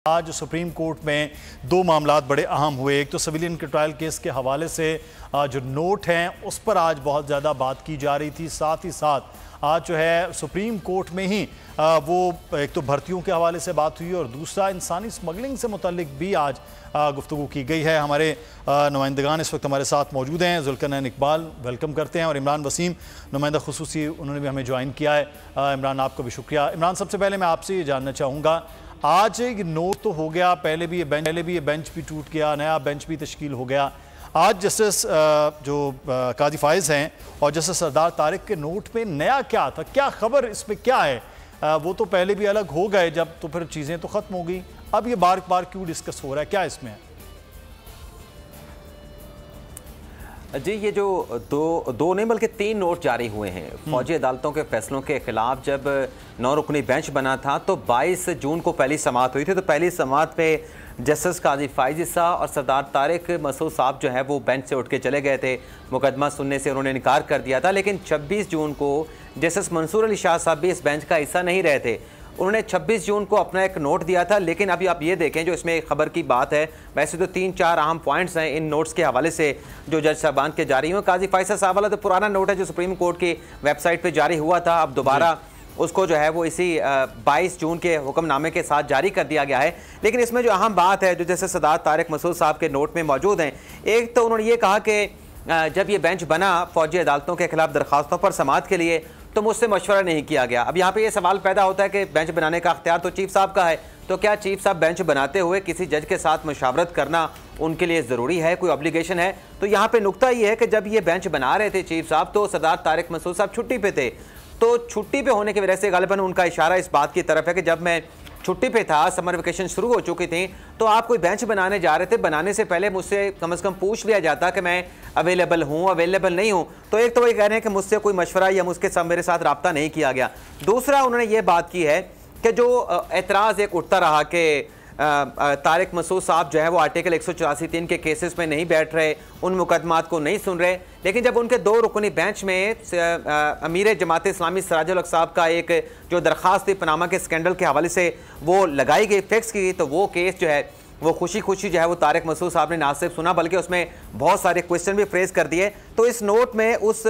आज supreme court में दो मामलात बड़े अहम हुए। एक तो सिविलियन के ट्रायल केस के हवाले से जो नोट हैं उस पर आज बहुत ज़्यादा बात की जा रही थी। साथ ही साथ आज जो है सुप्रीम कोर्ट में ही वो एक तो भर्तियों के हवाले से बात हुई और दूसरा इंसानी स्मगलिंग से मुतल्लिक भी आज गुफ्तगू की गई है। हमारे नुमाइंदगान इस वक्त हमारे साथ मौजूद हैं। जुल्करनैन इकबाल वेलकम करते हैं और इमरान वसीम नुमाइंदा खुसूसी उन्होंने भी हमें ज्वाइन किया है। इमरान आपका भी शुक्रिया। इमरान, सबसे पहले मैं आपसे ये जानना चाहूँगा, आज एक नोट तो हो गया, पहले भी ये बेंच भी टूट गया, नया बेंच भी तश्कील हो गया। आज जस्टिस जो काजी फाइज हैं और जस्टिस सरदार तारिक के नोट पे नया क्या था, क्या खबर इसमें क्या है? वो तो पहले भी अलग हो गए जब, तो फिर चीज़ें तो ख़त्म हो गई, अब ये बार बार क्यों डिस्कस हो रहा है, क्या इसमें है? जी, ये जो दो नहीं बल्कि 3 नोट जारी हुए हैं फौजी अदालतों के फैसलों के खिलाफ। जब 9 रुकनी बेंच बना था तो 22 जून को पहली समाअत हुई थी। तो पहली समाअत पे जस्टिस काजी फाइज ईसा और सरदार तारिक मसूद साहब जो है वो बेंच से उठ के चले गए थे। मुकदमा सुनने से उन्होंने इनकार कर दिया था। लेकिन 26 जून को जस्टिस मंसूर अली शाह साहब भी इस बेंच का हिस्सा नहीं रहे थे। उन्होंने 26 जून को अपना एक नोट दिया था। लेकिन अभी आप ये देखें, जो इसमें खबर की बात है, वैसे तो 3-4 अहम पॉइंट्स हैं इन नोट्स के हवाले से जो जज साहबान के जारी हुए। काजी फाइज साहब वाला तो पुराना नोट है जो सुप्रीम कोर्ट की वेबसाइट पे जारी हुआ था। अब दोबारा उसको जो है वो इसी 22 जून के हुक्मनामे के साथ जारी कर दिया गया है। लेकिन इसमें जो अहम बात है जो जैसे सरदार तारिक मसूद साहब के नोट में मौजूद हैं, एक तो उन्होंने ये कहा कि जब ये बेंच बना फौजी अदालतों के खिलाफ दरखास्तों पर समाअत के लिए तो मुझसे मशवरा नहीं किया गया। अब यहाँ पे ये सवाल पैदा होता है कि बेंच बनाने का अख्तियार तो चीफ साहब का है, तो क्या चीफ साहब बेंच बनाते हुए किसी जज के साथ मशावरत करना उनके लिए ज़रूरी है, कोई ऑब्लिगेशन है? तो यहाँ पे नुक्ता ये है कि जब ये बेंच बना रहे थे चीफ साहब तो सरदार तारिक मसूद साहब छुट्टी पे थे। तो छुट्टी पे होने की वजह से गालिबन उनका इशारा इस बात की तरफ है कि जब मैं छुट्टी पे था, समर वेकेशन शुरू हो चुकी थी, तो आप कोई बेंच बनाने जा रहे थे, बनाने से पहले मुझसे कम से कम पूछ लिया जाता कि मैं अवेलेबल हूँ, अवेलेबल नहीं हूँ। तो एक तो ये कह रहे हैं कि मुझसे कोई मशवरा या मुझके साथ मेरे साथ रब्ता नहीं किया गया। दूसरा उन्होंने ये बात की है कि जो एतराज़ एक उठता रहा कि तारिक मसूद साहब जो है वो आर्टिकल 184(3) के केसेस में नहीं बैठ रहे, उन मुकदमात को नहीं सुन रहे। लेकिन जब उनके 2 रुकनी बेंच में अमीर जमात इस्लामी सिराजुल हक साहब का एक जो दरख्वास्त थी पनामा के स्कैंडल के हवाले से वो लगाई गई, फिक्स की, तो वो केस जो है वो खुशी खुशी जो है वो तारिक मसूद साहब ने ना सिर्फ सुना बल्कि उसमें बहुत सारे क्वेश्चन भी फ्रेज कर दिए। तो इस नोट में उस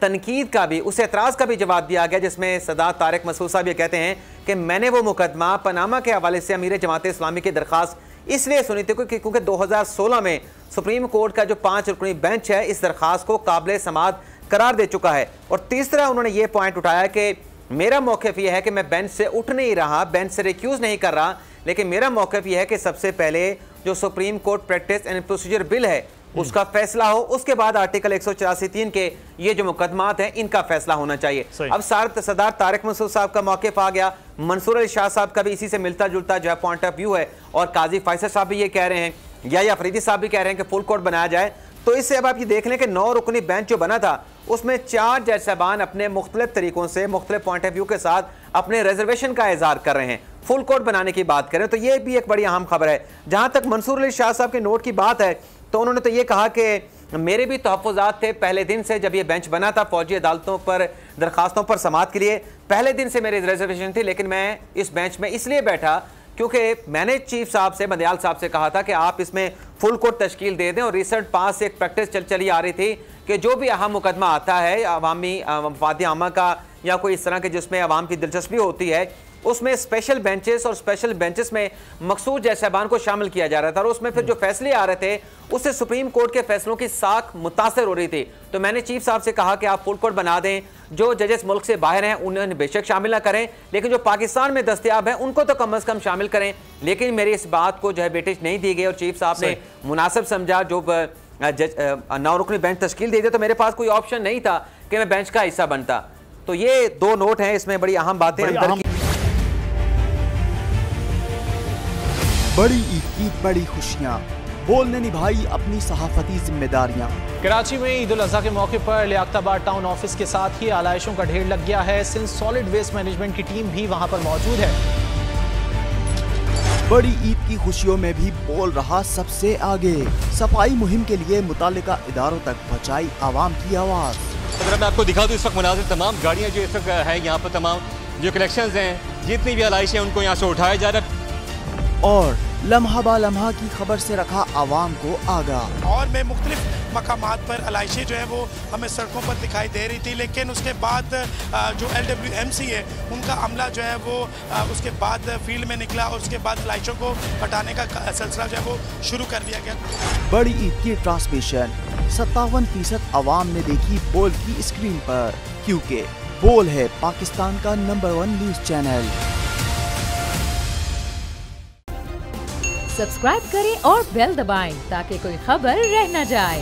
तनकीद का भी, उस एतराज़ का भी जवाब दिया गया जिसमें सरदार तारिक मसूद साहब ये कहते हैं कि मैंने वो मुकदमा पनामा के हवाले से अमीर जमात इस्लामी की दरख्वास्त इसलिए सुनी थी क्योंकि 2016 में सुप्रीम कोर्ट का जो 5 रुकनी बेंच है इस दरख्वास्त को काबिल समाअत करार दे चुका है। और तीसरा उन्होंने ये पॉइंट उठाया कि मेरा मौक़िफ़ यह है कि मैं बेंच से उठ नहीं रहा, बेंच से रिक्यूज़ नहीं कर रहा, लेकिन मेरा मौक़िफ़ यह है कि सबसे पहले जो supreme court practice and procedure bill है उसका फैसला हो, उसके बाद आर्टिकल 184(3) के ये जो मुकदमात हैं इनका फैसला होना चाहिए। अब सरदार तारिक मसूद साहब का मौक़िफ़ आ गया, मंसूर अली शाह साहब का भी इसी से मिलता जुलता जो है पॉइंट ऑफ व्यू है, और काजी फाइज साहब भी ये कह रहे हैं, या अफरीदी साहब भी कह रहे हैं कि फुल कोर्ट बनाया जाए। तो इससे अब आप ये देख लें कि 9 रुकनी बेंच जो बना था उसमें 4 जज साहबान अपने मुख्तलिफ तरीकों से मुख्तलिफ पॉइंट ऑफ व्यू के साथ अपने रिजर्वेशन का इजहार कर रहे हैं। फुल कोर्ट बनाने की बात करें तो ये भी एक बड़ी अहम खबर है। जहां तक मंसूर अली शाह साहब के नोट की बात है तो उन्होंने तो ये कहा कि मेरे भी तहफ़्फ़ुज़ात थे पहले दिन से, जब ये बेंच बना था फौजी अदालतों पर दरखास्तों पर समाअत के लिए, पहले दिन से मेरी रिजर्वेशन थी। लेकिन मैं इस बेंच में इसलिए बैठा क्योंकि मैंने चीफ साहब से, बंदयाल साहब से कहा था कि आप इसमें फुल कोर्ट तश्कील दे दें। और रिसेंट पास से एक प्रैक्टिस चली आ रही थी कि जो भी अहम मुकदमा आता है अवामी मफाद आमा का या कोई इस तरह के जिसमें अवाम की दिलचस्पी होती है, उसमें स्पेशल बेंचेस और स्पेशल बेंचेस में मखसूस जज साहबान को शामिल किया जा रहा था। और उसमें फिर जो फैसले आ रहे थे उससे सुप्रीम कोर्ट के फैसलों की साख मुतासर हो रही थी। तो मैंने चीफ साहब से कहा कि आप फुल कोर्ट बना दें, जो जजेस मुल्क से बाहर हैं उन्हें बेशक शामिल ना करें, लेकिन जो पाकिस्तान में दस्तयाब हैं उनको तो कम अज़ कम शामिल करें। लेकिन मेरी इस बात को जो है वेटेज नहीं दी गई और चीफ साहब ने मुनासिब समझा जो 9 रुकनी बेंच तश्कील दे दिया। तो मेरे पास कोई ऑप्शन नहीं था कि मैं बेंच का हिस्सा बनता। तो ये 2 नोट हैं, इसमें बड़ी अहम बातें अंदर की। बड़ी ईद की बड़ी खुशियाँ, बोलने निभाई अपनी सहाफती जिम्मेदारियाँ। कराची में ईद उल अज़हा के मौके पर लियाकताबाद टाउन ऑफिस के साथ ही आलाइशों का ढेर लग गया है। सिंध सॉलिड वेस्ट मैनेजमेंट की टीम भी वहां पर मौजूद है। बड़ी ईद की खुशियों में भी बोल रहा सबसे आगे, सफाई मुहिम के लिए मुतालिका इदारों तक पहुँचाई आवाम की आवाज़। अगर मैं आपको दिखा दूँ इस वक्त मुनाजिर तमाम गाड़ियाँ जो इस वक्त है यहाँ पर, तमाम जो कलेक्शन हैं, जितनी भी आलाइश हैं उनको यहाँ से उठाया जा रहा है। और लम्हा बा लम्हा की खबर से रखा आवाम को आगाह। और में मुख्तलिफ मकामात पर अलाइशें जो है वो हमें सड़कों पर दिखाई दे रही थी, लेकिन उसके बाद जो LWMC है उनका अमला जो है वो उसके बाद फील्ड में निकला और उसके बाद अलाइशों को हटाने का सिलसिला जो है वो शुरू कर दिया गया। बड़ी ईद की ट्रांसमिशन 57% आवाम ने देखी बोल की स्क्रीन पर, क्योंकि बोल है पाकिस्तान का नंबर 1 न्यूज चैनल। सब्सक्राइब करें और बेल दबाएं ताकि कोई खबर रह न जाए।